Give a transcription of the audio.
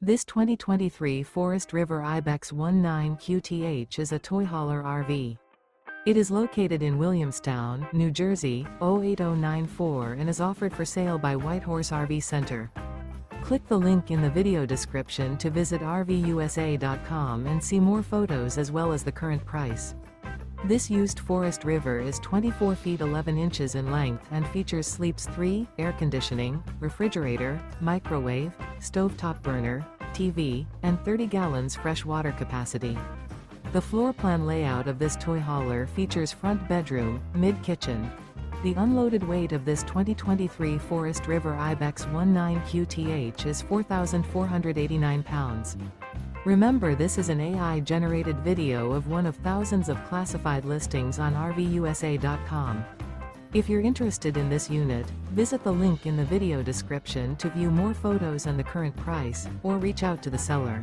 This 2023 Forest River IBEX 19QTH is a toy hauler RV. It is located in Williamstown, New Jersey, 08094 and is offered for sale by Whitehorse RV Center. Click the link in the video description to visit RVUSA.com and see more photos as well as the current price. This used Forest River is 24 feet 11 inches in length and features sleeps 3, air conditioning, refrigerator, microwave, stovetop burner, TV, and 30 gallons fresh water capacity. The floor plan layout of this toy hauler features front bedroom, mid-kitchen. The unloaded weight of this 2023 Forest River IBEX 19QTH is 4,489 pounds. Remember, this is an AI-generated video of one of thousands of classified listings on RVUSA.com. If you're interested in this unit, visit the link in the video description to view more photos and the current price, or reach out to the seller.